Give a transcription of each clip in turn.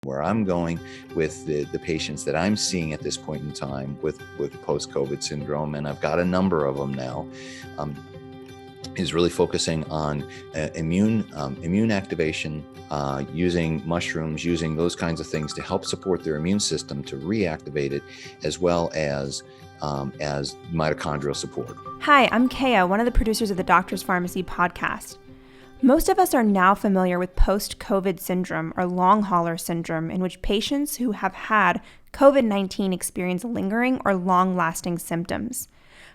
Where I'm going with the patients that I'm seeing at this point in time with post-COVID syndrome, and I've got a number of them now, is really focusing on immune activation, using mushrooms, using those kinds of things to help support their immune system to reactivate it, as well as mitochondrial support. Hi, I'm Kaya, one of the producers of the Doctor's Pharmacy podcast. Most of us are now familiar with post-COVID syndrome or long hauler syndrome, in which patients who have had COVID-19 experience lingering or long-lasting symptoms.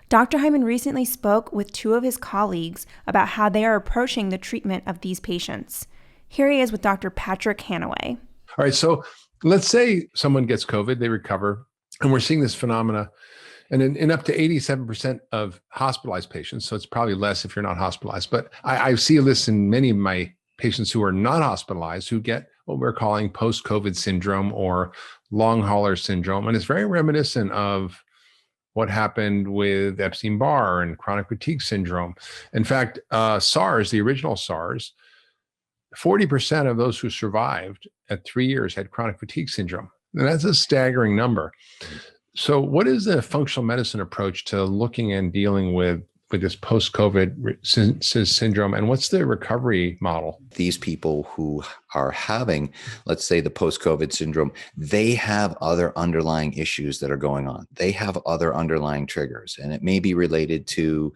Dr. Hyman recently spoke with two of his colleagues about how they are approaching the treatment of these patients. Here he is with Dr. Patrick Hanaway. All right, so let's say someone gets COVID, they recover, and we're seeing this phenomena. And in up to 87% of hospitalized patients, so it's probably less if you're not hospitalized, but I see this in many of my patients who are not hospitalized who get what we're calling post-COVID syndrome or long hauler syndrome. And it's very reminiscent of what happened with Epstein-Barr and chronic fatigue syndrome. In fact, SARS, the original SARS, 40% of those who survived at 3 years had chronic fatigue syndrome. And that's a staggering number. So what is the functional medicine approach to looking and dealing with this post-COVID syndrome, and what's the recovery model? These people who are having, let's say, the post-COVID syndrome, they have other underlying issues that are going on. They have other underlying triggers, and it may be related to,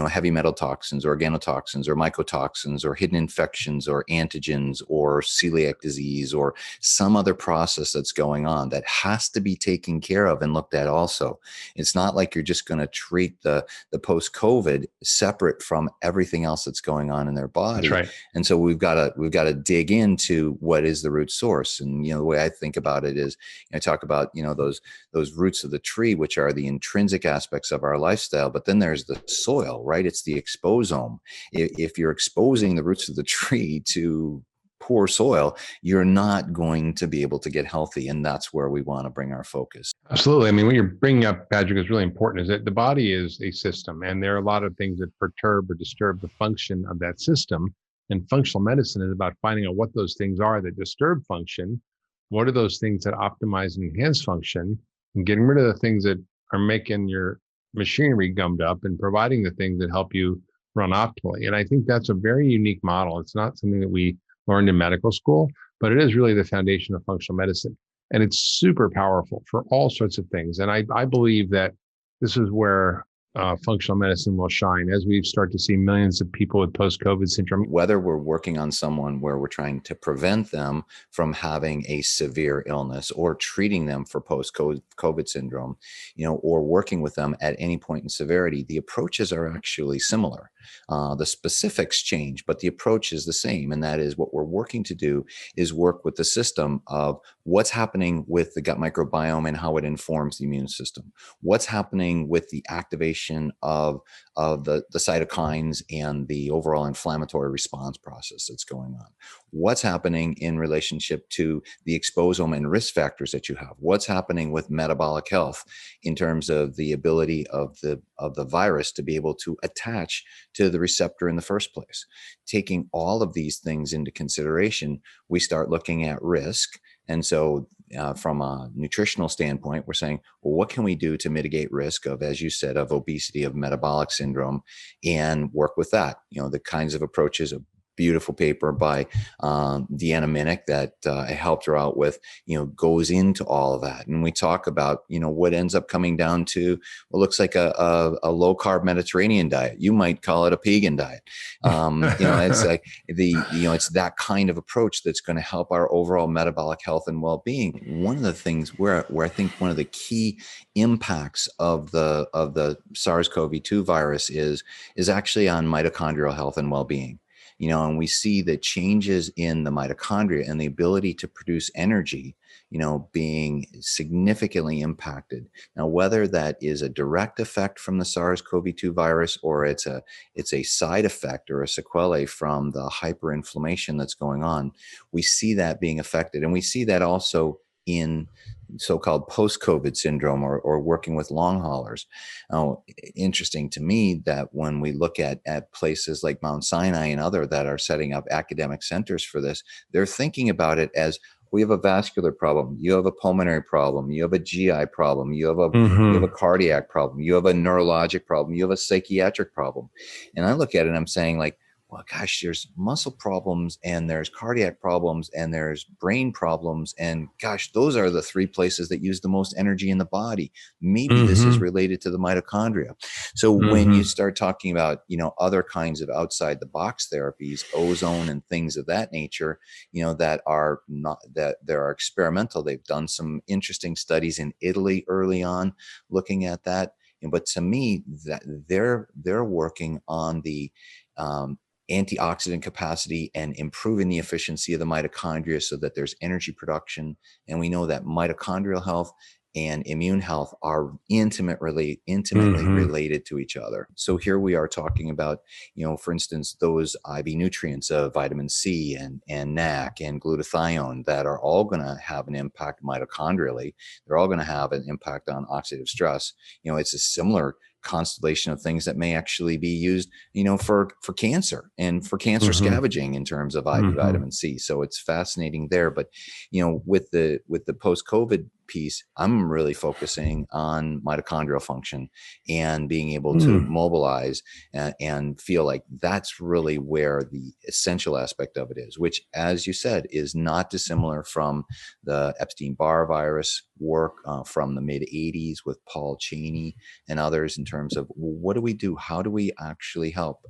heavy metal toxins, organotoxins, or mycotoxins, or hidden infections, or antigens, or celiac disease, or some other process that's going on that has to be taken care of and looked at also. It's not like you're just going to treat the post-COVID separate from everything else that's going on in their body. That's right. And so we've got to dig into what is the root source. And the way I think about it is, I talk about those roots of the tree, which are the intrinsic aspects of our lifestyle. But then there's the soil, right? It's the exposome. If you're exposing the roots of the tree to poor soil, you're not going to be able to get healthy. And that's where we want to bring our focus. Absolutely. I mean, what you're bringing up, Patrick, is really important, is that the body is a system, and there are a lot of things that perturb or disturb the function of that system. And functional medicine is about finding out what those things are that disturb function, what are those things that optimize and enhance function, and getting rid of the things that are making your machinery gummed up and providing the things that help you run optimally. And I think that's a very unique model. It's not something that we learned in medical school, but it is really the foundation of functional medicine. And it's super powerful for all sorts of things. And I believe that this is where functional medicine will shine as we start to see millions of people with post-COVID syndrome. Whether we're working on someone where we're trying to prevent them from having a severe illness, or treating them for post-COVID syndrome, or working with them at any point in severity, the approaches are actually similar. The specifics change, but the approach is the same. And that is, what we're working to do is work with the system of what's happening with the gut microbiome and how it informs the immune system. What's happening with the activation of the cytokines and the overall inflammatory response process that's going on. What's happening in relationship to the exposome and risk factors that you have. What's happening with metabolic health in terms of the ability of the virus to be able to attach to the receptor in the first place. Taking all of these things into consideration, we start looking at risk. And so from a nutritional standpoint, we're saying, well, what can we do to mitigate risk of, as you said, of obesity, of metabolic syndrome, and work with that? The kinds of approaches, a beautiful paper by Deanna Minnick that I helped her out with, goes into all of that. And we talk about, what ends up coming down to what looks like a low carb Mediterranean diet. You might call it a pagan diet. It's like it's that kind of approach that's going to help our overall metabolic health and well-being. One of the things where I think one of the key impacts of the SARS-CoV-2 virus is actually on mitochondrial health and well-being. And we see the changes in the mitochondria and the ability to produce energy, being significantly impacted. Now, whether that is a direct effect from the SARS-CoV-2 virus, or it's a side effect or a sequelae from the hyperinflammation that's going on, we see that being affected. And we see that also in so-called post-COVID syndrome, or working with long haulers. Now, interesting to me that when we look at places like Mount Sinai and other that are setting up academic centers for this, they're thinking about it as, we have a vascular problem, you have a pulmonary problem, you have a GI problem, you have a cardiac problem, you have a neurologic problem, you have a psychiatric problem. And I look at it and I'm saying like, well, gosh, there's muscle problems and there's cardiac problems and there's brain problems. And gosh, those are the three places that use the most energy in the body. Maybe this is related to the mitochondria. So when you start talking about, other kinds of outside the box therapies, ozone and things of that nature, that are experimental. They've done some interesting studies in Italy early on looking at that. But to me, that they're working on the antioxidant capacity and improving the efficiency of the mitochondria so that there's energy production. And we know that mitochondrial health and immune health are intimately related to each other. So here we are talking about, for instance, those IV nutrients of vitamin C and NAC and glutathione that are all going to have an impact mitochondrially. They're all going to have an impact on oxidative stress. It's a similar constellation of things that may actually be used, for cancer and for cancer scavenging in terms of IV vitamin C. So it's fascinating there. But, with the post-COVID piece, I'm really focusing on mitochondrial function and being able to mobilize and feel like that's really where the essential aspect of it is, which, as you said, is not dissimilar from the Epstein-Barr virus work from the mid-'80s with Paul Cheney and others in terms of, well, what do we do? How do we actually help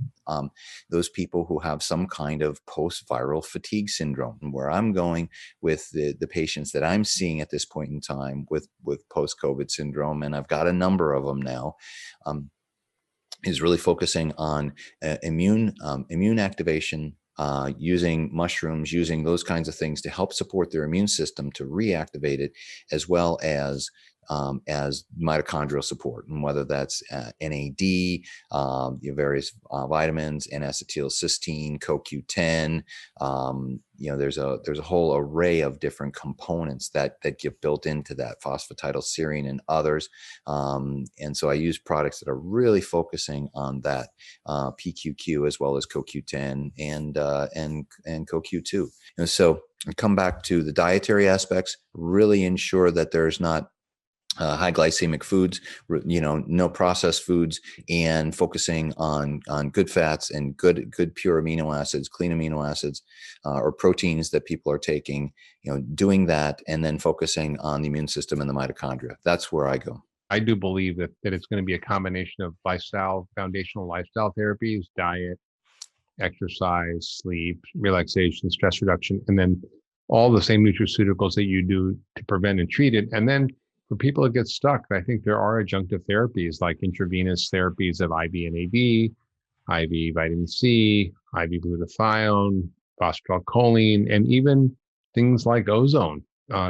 those people who have some kind of post-viral fatigue syndrome? And where I'm going with the patients that I'm seeing at this point in time with post-COVID syndrome, and I've got a number of them now, is really focusing on immune activation, using mushrooms, using those kinds of things to help support their immune system to reactivate it, as well as mitochondrial support, and whether that's NAD, various vitamins, N-acetylcysteine, CoQ10. There's a whole array of different components that get built into that, phosphatidylserine and others. And so I use products that are really focusing on that PQQ as well as CoQ10 and CoQ2. And so I come back to the dietary aspects, really ensure that there's not high glycemic foods, no processed foods, and focusing on good fats and good pure amino acids, clean amino acids, or proteins that people are taking, doing that, and then focusing on the immune system and the mitochondria. That's where I go. I do believe that it's going to be a combination of foundational lifestyle therapies, diet, exercise, sleep, relaxation, stress reduction, and then all the same nutraceuticals that you do to prevent and treat it. And then for people that get stuck, I think there are adjunctive therapies like intravenous therapies of IV NAD, IV vitamin C, IV glutathione, phosphatidylcholine, and even things like ozone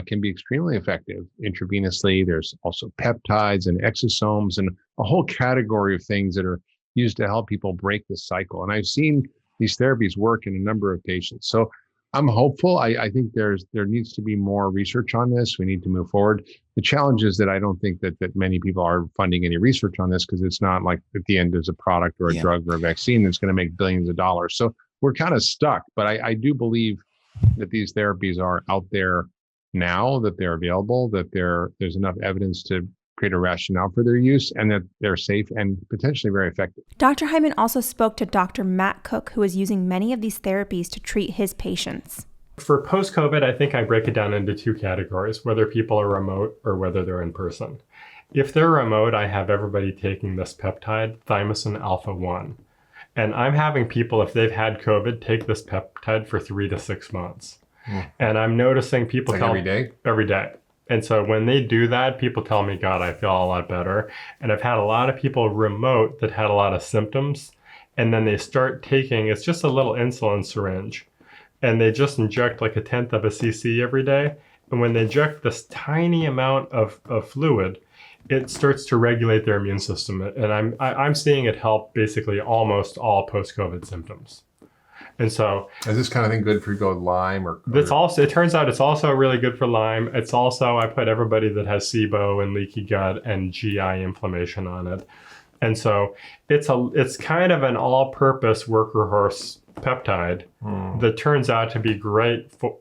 can be extremely effective intravenously. There's also peptides and exosomes and a whole category of things that are used to help people break the cycle. And I've seen these therapies work in a number of patients. So I'm hopeful. I think there needs to be more research on this. We need to move forward. The challenge is that I don't think that many people are funding any research on this, because it's not like at the end there's a product or a drug or a vaccine that's going to make billions of dollars. So we're kind of stuck. But I do believe that these therapies are out there now, that they're available, that there's enough evidence to create a rationale for their use, and that they're safe and potentially very effective. Dr. Hyman also spoke to Dr. Matt Cook, who is using many of these therapies to treat his patients. For post-COVID, I think I break it down into two categories, whether people are remote or whether they're in person. If they're remote, I have everybody taking this peptide, thymosin alpha-1. And I'm having people, if they've had COVID, take this peptide for 3 to 6 months. And I'm noticing people every day? Every day. And so when they do that, people tell me, God, I feel a lot better. And I've had a lot of people remote that had a lot of symptoms. And then they start taking, it's just a little insulin syringe. And they just inject like 1/10 of a cc every day. And when they inject this tiny amount of fluid, it starts to regulate their immune system. And I'm seeing it help basically almost all post-COVID symptoms. And so, is this kind of thing good for Lyme or? It turns out it's also really good for Lyme. It's also, I put everybody that has SIBO and leaky gut and GI inflammation on it. And so it's kind of an all-purpose workhorse peptide that turns out to be great for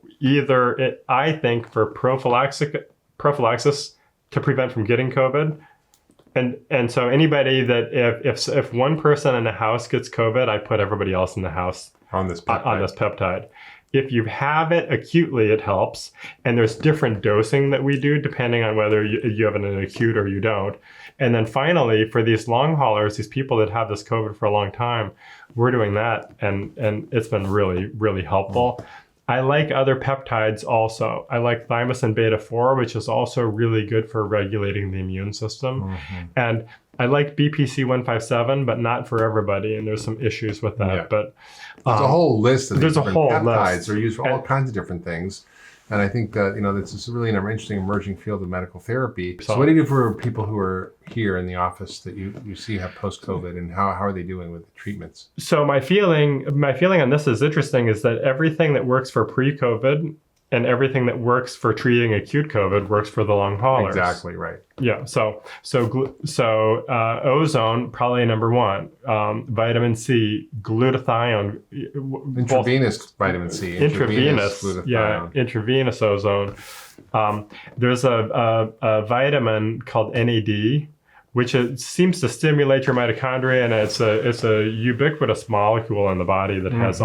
I think for prophylaxis to prevent from getting COVID. And so anybody that if one person in the house gets COVID, I put everybody else in the house on this peptide. If you have it acutely, it helps. And there's different dosing that we do depending on whether you have an acute or you don't. And then finally, for these long haulers, these people that have this COVID for a long time, we're doing that. And it's been really, really helpful. I like other peptides also. I like thymosin beta-4, which is also really good for regulating the immune system. And I like BPC-157, but not for everybody. And there's some issues with that. Yeah. But there's a whole list of these peptides. List. They're used for all kinds of different things. And I think that, this is really an interesting emerging field of medical therapy. So what do you do for people who are here in the office that you see have post-COVID, and how are they doing with the treatments? So my feeling on this is interesting, is that everything that works for pre-COVID and everything that works for treating acute COVID works for the long haulers. Exactly right. Yeah. So ozone, probably number one. Vitamin C, glutathione. Intravenous vitamin C. Intravenous glutathione. Yeah. Intravenous ozone. There's a vitamin called NAD, which seems to stimulate your mitochondria, and it's a ubiquitous molecule in the body that has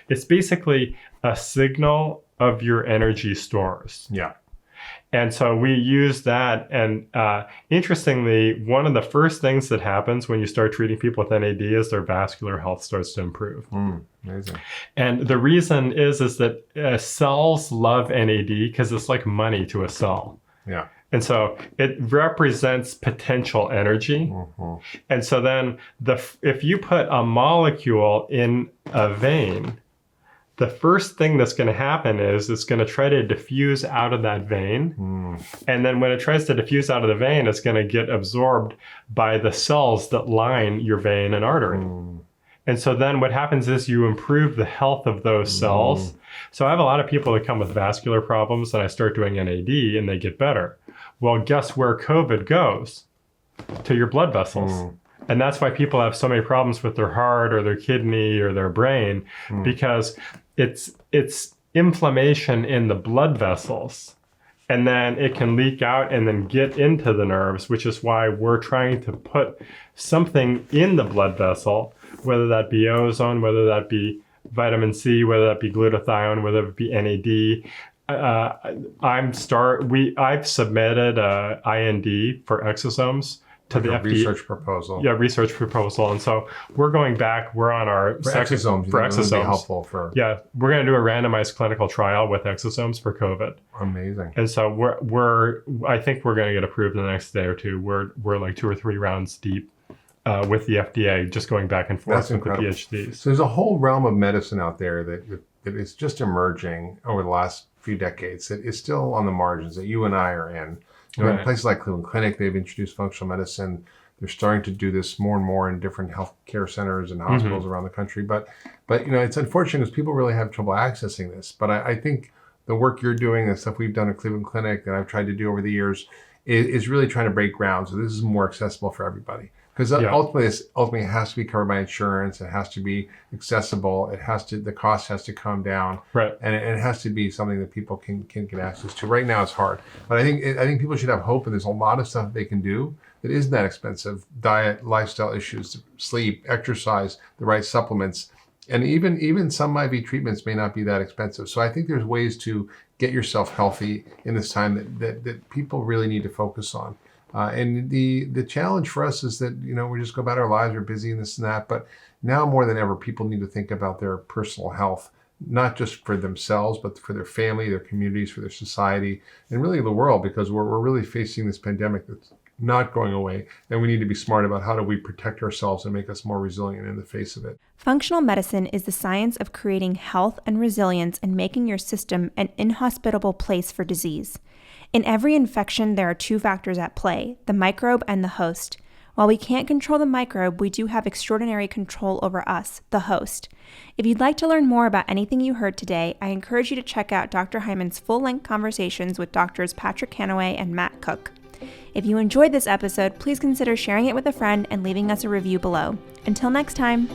it's basically a signal of your energy stores. Yeah. And so we use that. And interestingly, one of the first things that happens when you start treating people with NAD is their vascular health starts to improve. Amazing. And the reason is that cells love NAD because it's like money to a cell. Yeah. And so it represents potential energy. And so then if you put a molecule in a vein, the first thing that's going to happen is it's going to try to diffuse out of that vein. And then when it tries to diffuse out of the vein, it's going to get absorbed by the cells that line your vein and artery. And so then what happens is you improve the health of those cells. So I have a lot of people that come with vascular problems, and I start doing NAD and they get better. Well, guess where COVID goes? To your blood vessels. And that's why people have so many problems with their heart or their kidney or their brain, because it's inflammation in the blood vessels, and then it can leak out and then get into the nerves, which is why we're trying to put something in the blood vessel, whether that be ozone, whether that be vitamin C, whether that be glutathione, whether it be NAD. I've submitted a IND for exosomes to the FDA. Research proposal. Yeah, research proposal. And so we're going back, we're on our exosomes. For exosomes. Be helpful for. Yeah, we're going to do a randomized clinical trial with exosomes for COVID. Amazing. And so I think we're going to get approved in the next day or two. We're like 2 or 3 rounds deep with the FDA, just going back and forth with the PhDs. So there's a whole realm of medicine out there that is just emerging over the last few decades that is still on the margins that you and I are in. In places like Cleveland Clinic, they've introduced functional medicine. They're starting to do this more and more in different healthcare centers and hospitals around the country. But it's unfortunate because people really have trouble accessing this. But I think the work you're doing, the stuff we've done at Cleveland Clinic that I've tried to do over the years, is really trying to break ground. So this is more accessible for everybody. Because ultimately it has to be covered by insurance. It has to be accessible. The cost has to come down. Right. And it has to be something that people can get access to. Right now it's hard. But I think people should have hope, and there's a lot of stuff that they can do that isn't that expensive. Diet, lifestyle issues, sleep, exercise, the right supplements. And even some IV treatments may not be that expensive. So I think there's ways to get yourself healthy in this time that people really need to focus on. And the challenge for us is that, we just go about our lives, we're busy and this and that, but now more than ever, people need to think about their personal health, not just for themselves, but for their family, their communities, for their society, and really the world, because we're really facing this pandemic that's not going away. And we need to be smart about how do we protect ourselves and make us more resilient in the face of it. Functional medicine is the science of creating health and resilience and making your system an inhospitable place for disease. In every infection, there are 2 factors at play, the microbe and the host. While we can't control the microbe, we do have extraordinary control over us, the host. If you'd like to learn more about anything you heard today, I encourage you to check out Dr. Hyman's full-length conversations with Drs. Patrick Hanaway and Matt Cook. If you enjoyed this episode, please consider sharing it with a friend and leaving us a review below. Until next time.